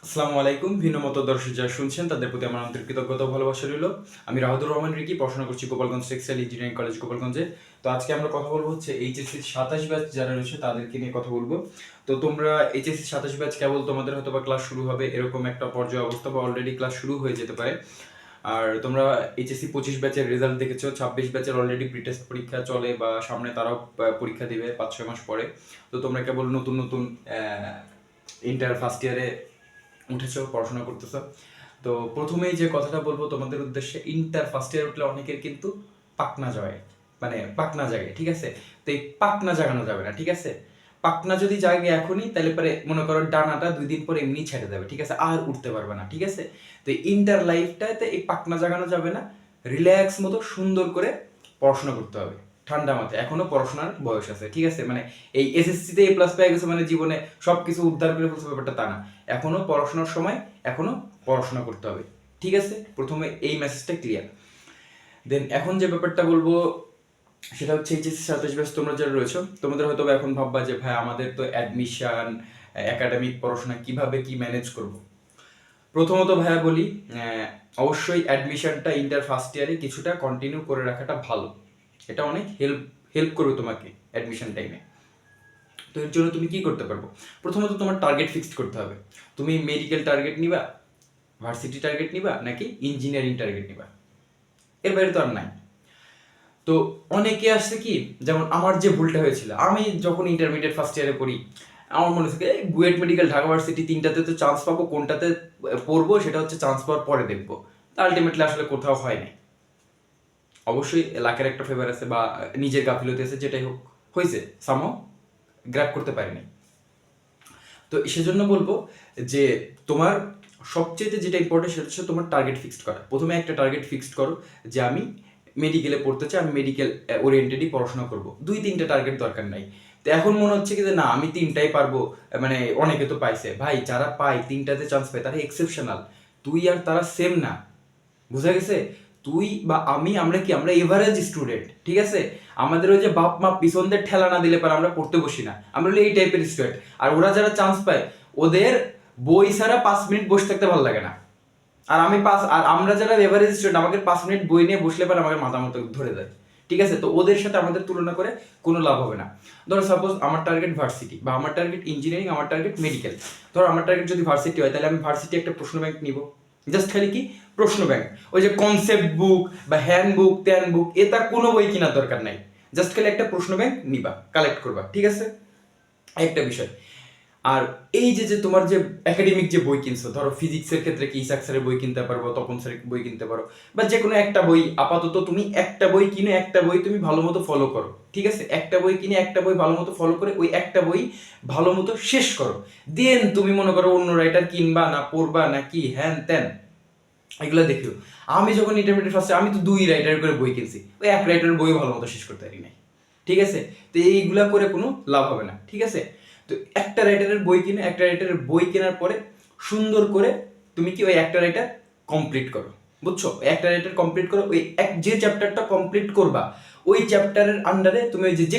আসসালামু আলাইকুম। ভিন্ন মতো দর্শক যারা শুনছেন তাদের প্রতি আমার আন্তরিক কৃতজ্ঞতা ও ভালোবাসা রইল। আমি রাহুদুর রহমান রিকি, পড়াশোনা করছি গোপালগঞ্জ টেক্সটাইল ইঞ্জিনিয়ারিং কলেজ গোপালগঞ্জে। তো আজকে আমরা কথা বলবো হচ্ছে এইচএসসি 27 ব্যাচ যারা রয়েছে তাদেরকে নিয়ে কথা বলবো। তো তোমরা এইচএসসি 27 ব্যাচ কেবল তোমাদের হয়তো বা ক্লাস শুরু হবে এরকম একটা পর্যায়ে অবস্থা, বা অলরেডি ক্লাস শুরু হয়ে যেতে পারে। আর তোমরা এইচএসসি 25 ব্যাচের রেজাল্ট দেখেছো, 26 ব্যাচের অলরেডি প্রিটেস্ট পরীক্ষা চলে, বা সামনে তারাও পরীক্ষা দিবে 5-6 মাস পরে। তো তোমরা কেবল নতুন নতুন ইন্টার ফার্স্ট ইয়ারে উঠেছো, পড়াশোনা করতেছো। তো প্রথমেই যে কথাটা বলবো তোমাদের উদ্দেশ্যে, ইন্টার ফার্স্ট ইয়ার উঠলে অনেকের কিন্তু পাকনা যায়, মানে পাকনা জাগে, ঠিক আছে? তো এই পাকনা জাগানো যাবে না, ঠিক আছে? পাকনা যদি জাগে এখনই, তাহলে পরে মনে করো ডানাটা 2 দিন পরে এমনি ছেড়ে দেবে, ঠিক আছে? আর উঠতে পারবে না, ঠিক আছে? তো ইন্টার লাইফটাতে এই পাকনা জাগানো যাবে না, রিল্যাক্স মতো সুন্দর করে পড়াশোনা করতে হবে, ঠান্ডা মাথায়। এখনো পড়াশোনার বয়স আছে, ঠিক আছে? মানে এই এসএসসিতে এ প্লাস পেয়ে গেছে মানে জীবনে সবকিছু উদ্ধার করে ফেলছে, ব্যাপারটা তা না। এখনো পড়াশোনার সময়, এখনো পড়াশোনা করতে হবে, ঠিক আছে? প্রথমে এই মেসেজটা ক্লিয়ার। দেন এখন যে ব্যাপারটা বলবো সেটা হচ্ছে এইচএসসি 27 ব্যাচ তোমরা যারা রয়েছো, তোমাদের হয়তো এখন ভাববা যে ভাই আমাদের তো অ্যাডমিশন, একাডেমিক পড়াশোনা কিভাবে কি ম্যানেজ করব। প্রথমত ভাইয়া বলি, অবশ্যই অ্যাডমিশনটা ইন্টার ফার্স্ট ইয়ারে কিছুটা কন্টিনিউ করে রাখাটা ভালো। এটা অনেক হেল্প হেল্প করবে তোমাকে অ্যাডমিশন টাইমে। তো এর জন্য তুমি কি করতে পারবো? প্রথমত তোমার টার্গেট ফিক্সড করতে হবে। তুমি মেডিকেল টার্গেট নিবা, ভার্সিটি টার্গেট নিবা, নাকি ইঞ্জিনিয়ারিং টার্গেট নিবা? এর বাইরে তো আর নাই। তো অনেকে আসছে কি, যেমন আমার যে ভুলটা হয়েছিল, আমি যখন ইন্টারমিডিয়েট ফার্স্ট ইয়ারে পড়ি, আমার মনে হচ্ছে বুয়েট মেডিকেল ঢাকা ভার্সিটি তিনটাতে তো চান্স পাবো, কোনটাতে পড়বো সেটা হচ্ছে চান্স পাওয়ার পরে দেখবো। তা আলটিমেটলি আসলে কোথাও হয় নাই। অবশ্যই লাকের একটা ফেভার আছে, বা নিজের গাফিলতি আছে, যেটাই হোক হয়েছে, সামহাও গ্র্যাব করতে পারিনি। তো সেজন্য বলবো যে তোমার সবচেয়ে যেটা ইম্পর্টেন্ট সেটা হচ্ছে তোমার টার্গেট ফিক্সড করা। প্রথমে একটা টার্গেট ফিক্সড করো যে আমি মেডিকেলে পড়তে চাই, আমি মেডিকেল ওরিয়েন্টেডই পড়াশোনা করবো। 2-3টা টার্গেট দরকার নাই। তো এখন মনে হচ্ছে কি যে না আমি 3টাই পারবো, মানে অনেকে তো পাইছে। ভাই যারা পায় 3টাতে চান্স পায় তারা এক্সেপশনাল, তুই আর তারা সেম না। বুঝা গেছে? তুই বা আমি, আমরা কি, আমরা এভারেজ স্টুডেন্ট, ঠিক আছে? আমাদের ওই যে বাপ মা পিছন দিয়ে ঠেলা না দিলে পারে আমরা পড়তে বসি না, আমরা হলো এই টাইপের স্টুডেন্ট। আর ওরা যারা চান্স পায়, ওদের বই ছাড়া 5 মিনিট বসে থাকতে ভালো লাগে না। আর আমরা যারা এভারেজ স্টুডেন্ট, আমাদের 5 মিনিট বই নিয়ে বসলে পারে আমাদের মাথা মতো ধরে যায়, ঠিক আছে? তো ওদের সাথে আমাদের তুলনা করে কোনো লাভ হবে না। ধরো সাপোজ আমার টার্গেট ভার্সিটি, বা আমার টার্গেট ইঞ্জিনিয়ারিং, আমার টার্গেট মেডিকেল। ধরো আমার টার্গেট যদি ভার্সিটি হয়, তাহলে আমি ভার্সিটি একটা প্রশ্ন ব্যাংক নিব। জাস্ট খালি কি প্রশ্ন ব্যাংক, ওই যে কনসেপ্ট বুক বা হ্যান্ড বুক ত্যান বুক এটা কোনো বই কেনার দরকার নাই। জাস্ট খালি একটা প্রশ্ন ব্যাংক নিবা, কালেক্ট করবা, ঠিক আছে? একটা বিষয়। আর এই যে যে তোমার যে একাডেমিক যে বই কিনছো, ধরো ফিজিক্সের ক্ষেত্রে কি ইসাক স্যারের বই কিনতে পারবো, তপন স্যারের বই কিনতে পারো, বা যে কোনো একটা বই। আপাতত তুমি একটা বই কিনে একটা বই তুমি ভালো মতো ফলো করো, ঠিক আছে? একটা বই কিনে একটা বই ভালো মতো ফলো করে ওই একটা বই ভালো মতো শেষ করো। দেন তুমি মনে করো অন্য রাইটার কিনবা না, পড়বা না, কি হ্যান ত্যান এগুলো দেখিও। আমি যখন ইন্টারমিডিয়েট ফার্স্টে, আমি তো 2 রাইটার করে বই কিনছি, ওই এক রাইটারের বই ভালো মতো শেষ করতে পারি নাই, ঠিক আছে? তো এইগুলা করে কোনো লাভ হবে না, ঠিক আছে? তো একটা রাইটারের বই কিনে, একটা রাইটারের বই কেনার পরে সুন্দর করে তুমি কি ওই একটা রাইটার কমপ্লিট করো, বুঝছো? একটা রাইটার কমপ্লিট করো, ওই যে চ্যাপ্টারটা কমপ্লিট করবা, ওই চ্যাপ্টারের আন্ডারে তুমি ওই যে যে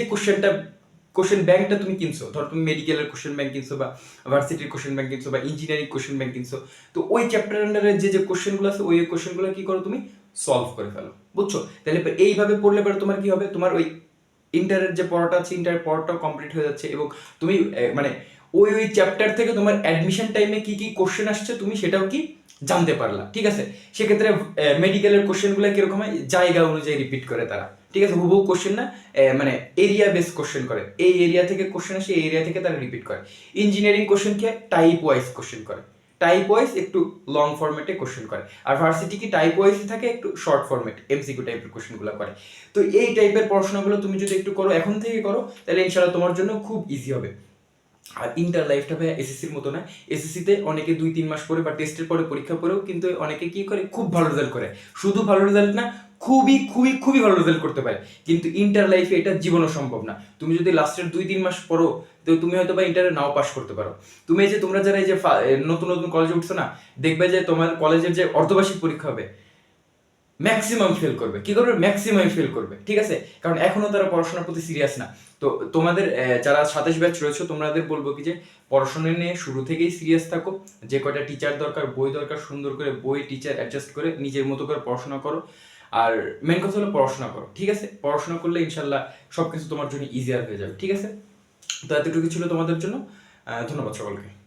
কোশ্চেন ব্যাংকটা তুমি কিনছো, ধর তুমি মেডিকেলের কোশ্চেন ব্যাংক কিনছো, বা ভার্সিটির কোশ্চেন ব্যাংক কিনছো, বা ইঞ্জিনিয়ারিং কোশ্চেন ব্যাংক কিনছো, তো ওই চ্যাপ্টার আন্ডারে যে যে কোশ্চেনগুলো আছে ওই কোশ্চেনগুলো কি করো, তুমি সলভ করে ফেলো, বুঝছো? তাহলে এইভাবে পড়লে পরে তোমার কি হবে, তোমার ওই ইন্টারের যে পড়াটা আছে, ইন্টারের পড়াটাও কমপ্লিট হয়ে যাচ্ছে, এবং তুমি মানে ওই ওই চ্যাপ্টার থেকে তোমার অ্যাডমিশন টাইমে কি কি কোশ্চেন আসছে তুমি সেটাও কি জানতে পারলা, ঠিক আছে? সেক্ষেত্রে মেডিকেলের কোশ্চেনগুলো কিরকম হয়, জায়গা অনুযায়ী রিপিট করে তারা, ঠিক আছে? হুবহু কোশ্চেন না, মানে এরিয়া বেস কোশ্চেন করে, এই এরিয়া থেকে কোশ্চেন আসে, এই এরিয়া থেকে তারা রিপিট করে। ইঞ্জিনিয়ারিং কোশ্চেন কি টাইপ ওয়াইজ কোশ্চেন করে, টাইপ ওয়াইজ একটু লং ফরম্যাটে কোশ্চেন করে। আর ভার্সিটি কি টাইপ ওয়াইজ থাকে, একটু শর্ট ফরম্যাট এমসিকিউ টাইপের কোশ্চেনগুলো করে। তো এই টাইপের পড়াশোনাগুলো তুমি যদি একটু করো, এখন থেকে করো, তাহলে ইনশাআল্লাহ তোমার জন্য খুব ইজি হবে। আর ইন্টার লাইফটা ভাই এসএসসির মতো না। এসএসসিতে অনেকে 2-3 মাস পরে বা টেস্টের পরে, পরীক্ষা পরেও কিন্তু অনেকে কি করে, খুব ভালো রেজাল্ট করে। শুধু ভালো রেজাল্ট না, খুবই খুবই খুবই ভালো রেজাল্ট করতে পারে। কিন্তু ইন্টার লাইফে এটা জীবনও সম্ভব না। তুমি যদি লাস্টের 2-3 মাস পড়ো, তো তুমি হয়তো বা ইন্টারে নাও পাস করতে পারো। তুমি এই যে তোমরা যারা এই যে নতুন নতুন কলেজে উঠছো না, দেখবে যে তোমার কলেজের যে অর্ধবার্ষিক পরীক্ষা হবে, ম্যাক্সিমাম ফেল করবে। কি করবে? ম্যাক্সিমাম ফেল করবে, ঠিক আছে? কারণ এখনো তারা পড়াশোনার প্রতি সিরিয়াস না। তো তোমাদের যারা 27 ব্যাচ রয়েছে তোমাদের বলবো কি যে পড়াশোনা নিয়ে শুরু থেকেই সিরিয়াস থাকো। যে কয়টা টিচার দরকার, বই দরকার, সুন্দর করে বই টিচার অ্যাডজাস্ট করে নিজের মতো করে পড়াশোনা করো। আর মেন কথা হলো পড়াশোনা করো, ঠিক আছে? পড়াশোনা করলে ইনশাল্লাহ সব কিছু তোমার জন্য ইজিয়ার হয়ে যাবে, ঠিক আছে? তো এতটুকু ছিল তোমাদের জন্য। ধন্যবাদ সকলকে।